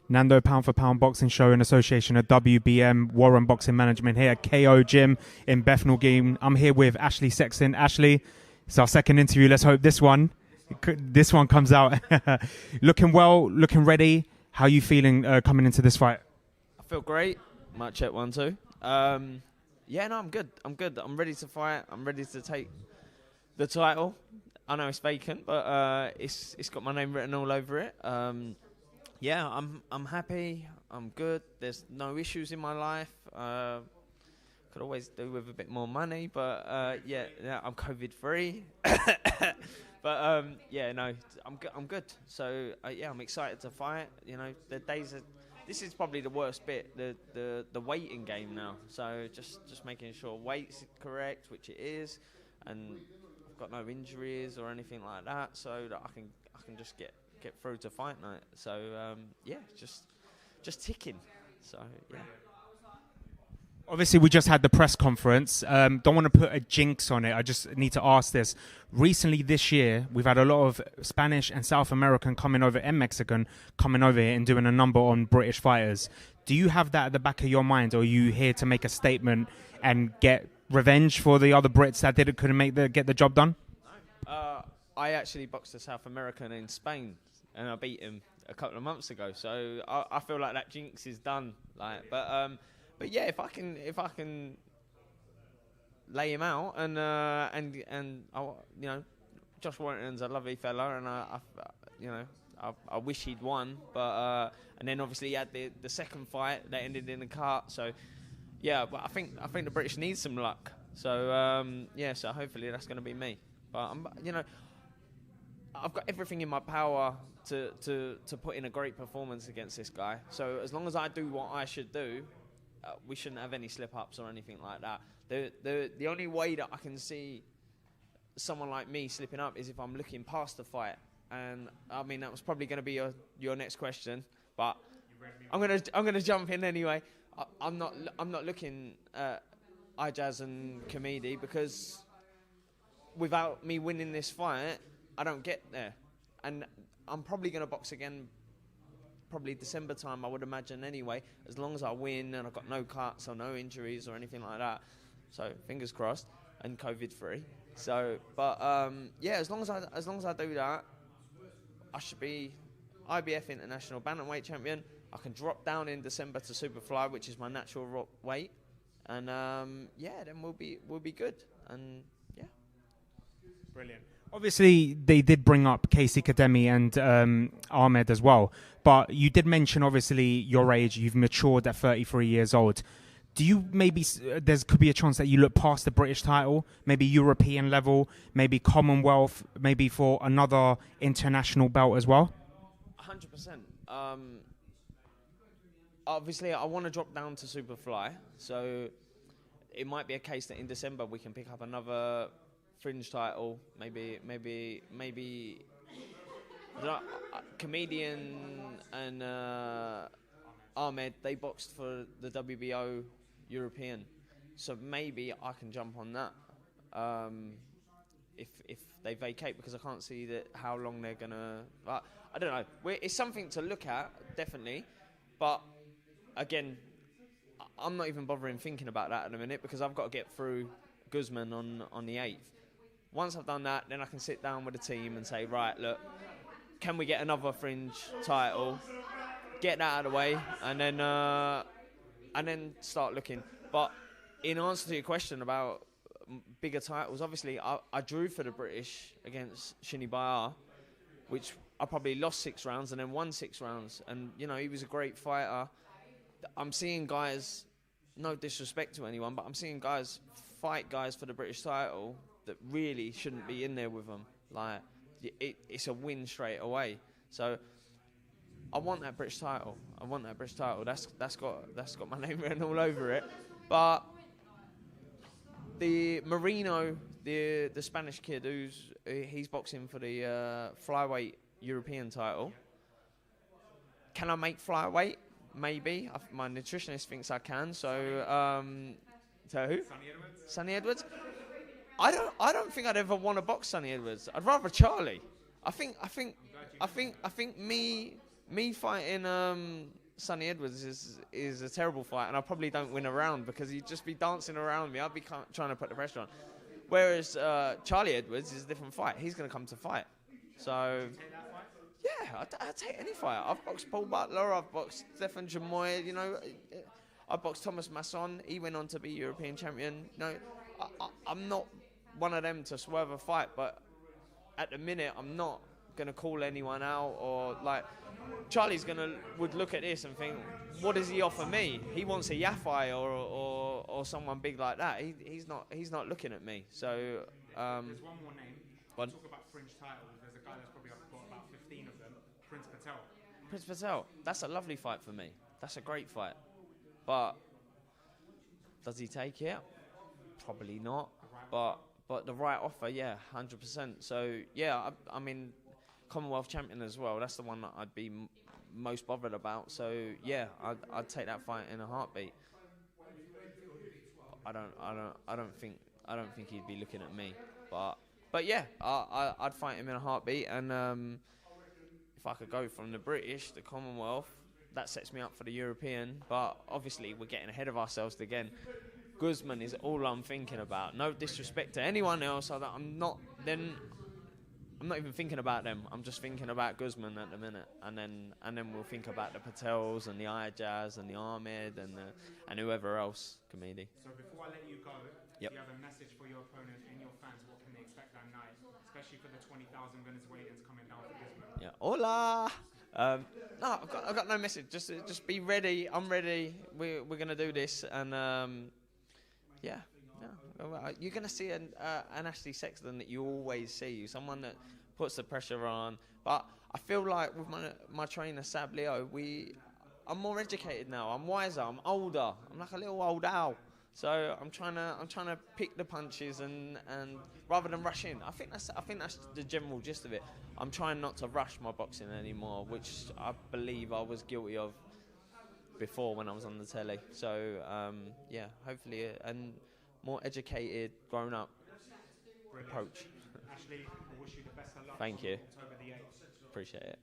Nando Pound for Pound Boxing Show in association with WBM Warren Boxing Management here at KO Gym in Bethnal Green. I'm here with Ashley Sexton. Ashley, it's our second interview. Let's hope this one comes out looking well, looking ready. How are you feeling coming into this fight? I feel great. Mic check 1 2. Yeah, no, I'm good. I'm ready to fight. I'm ready to take the title. I know it's vacant, but it's got my name written all over it. Yeah, I'm happy. I'm good. There's no issues in my life. Could always do with a bit more money, but yeah, I'm COVID free. But yeah, no, I'm good. So yeah, I'm excited to fight. You know, the days are. This is probably the worst bit, the waiting game now. So just making sure weight's correct, which it is, and I've got no injuries or anything like that, so that I can just get through to fight night. So yeah, just ticking. So yeah. Obviously, we just had the press conference. Don't want to put a jinx on it. I just need to ask this. Recently this year, we've had a lot of Spanish and South American coming over and Mexican coming over here and doing a number on British fighters. Do you have that at the back of your mind, or are you here to make a statement and get revenge for the other Brits that couldn't get the job done? I actually boxed a South American in Spain, and I beat him a couple of months ago. So I feel like that jinx is done. But yeah, if I can lay him out, and you know, Josh Warrington's a lovely fella, and I wish he'd won, but and then obviously he had the second fight that ended in a cut. So yeah, but I think the British need some luck. So yeah, so hopefully that's going to be me. But I've got everything in my power to put in a great performance against this guy. So as long as I do what I should do, we shouldn't have any slip-ups or anything like that. The only way that I can see someone like me slipping up is if I'm looking past the fight. And I mean, that was probably going to be your next question, but I'm gonna jump in anyway. I'm not looking at Ijaz and Kamidi, because without me winning this fight, I don't get there. And I'm probably going to box again probably December time, I would imagine anyway, as long as I win and I've got no cuts or no injuries or anything like that. So fingers crossed, and COVID free. So, but yeah, as long as I do that, I should be IBF International Bantamweight champion. I can drop down in December to Superfly, which is my natural weight, and yeah, then we'll be good. And yeah, brilliant. Obviously, they did bring up Casey Kademi and Ahmed as well. But you did mention, obviously, your age. You've matured at 33 years old. Do you maybe, there could be a chance that you look past the British title, maybe European level, maybe Commonwealth, maybe for another international belt as well? 100%. Obviously, I want to drop down to Superfly. So it might be a case that in December we can pick up another fringe title, maybe Comedian and Ahmed, they boxed for the WBO European, so maybe I can jump on that if they vacate, because I can't see how long they're gonna. I don't know. It's something to look at, definitely, but again, I'm not even bothering thinking about that at the minute, because I've got to get through Guzman on the 8th. Once I've done that, then I can sit down with the team and say, right, look, can we get another fringe title? Get that out of the way, and then start looking. But in answer to your question about bigger titles, obviously I drew for the British against Shini Bayar, which I probably lost 6 rounds and then won 6 rounds. And you know, he was a great fighter. I'm seeing guys, no disrespect to anyone, but I'm seeing guys fight guys for the British title that really shouldn't be in there with them. Like, it's a win straight away. So I want that British title. That's got my name written all over it. But the Marino, the Spanish kid he's boxing for the flyweight European title. Can I make flyweight? Maybe. My nutritionist thinks I can. So who? Sonny Edwards. I don't think I'd ever want to box Sonny Edwards. I'd rather Charlie. I think me Me fighting Sonny Edwards is a terrible fight, and I probably don't win a round because he'd just be dancing around me. I'd be trying to put the pressure on. Whereas Charlie Edwards is a different fight. He's going to come to fight. So, yeah, I'd take any fight. I've boxed Paul Butler. I've boxed Stefan Jamoy. You know, I boxed Thomas Masson. He went on to be European champion. You know, I'm not one of them to swerve a fight, but at the minute, I'm not going to call anyone out or like. Charlie's would look at this and think, what does he offer me? He wants a Yafai or someone big like that. He's not looking at me. So there's one more name. One. Talk about fringe titles. There's a guy that's probably got about 15 of them. Prince Patel. Prince Patel. That's a lovely fight for me. That's a great fight. But does he take it? Probably not. But the right offer, yeah, 100%. So yeah, I mean. Commonwealth champion as well. That's the one that I'd be most bothered about. So yeah, I'd take that fight in a heartbeat. I don't think he'd be looking at me. But yeah, I'd fight him in a heartbeat. And if I could go from the British, the Commonwealth, that sets me up for the European. But obviously, we're getting ahead of ourselves again. Guzman is all I'm thinking about. No disrespect to anyone else. I'm not even thinking about them. I'm just thinking about Guzman at the minute, and then we'll think about the Patels and the Ayajaz and the Ahmed and whoever else, Kamidi. So before I let you go, yep. Do you have a message for your opponent and your fans? What can they expect that night, especially for the 20,000 Venezuelans coming down for Guzman? Yeah, hola. No, I've got no message. Just be ready. I'm ready. We're gonna do this, and yeah. You're going to see an Ashley Sexton that you always see, someone that puts the pressure on. But I feel like with my trainer, Sab Leo, I'm more educated now. I'm wiser. I'm older. I'm like a little old owl. So I'm trying to pick the punches and rather than rush in. I think that's the general gist of it. I'm trying not to rush my boxing anymore, which I believe I was guilty of before when I was on the telly. So yeah, hopefully and more educated, grown-up approach. Ashley, I wish you the best of luck. Thank you. October the 8th. Appreciate it.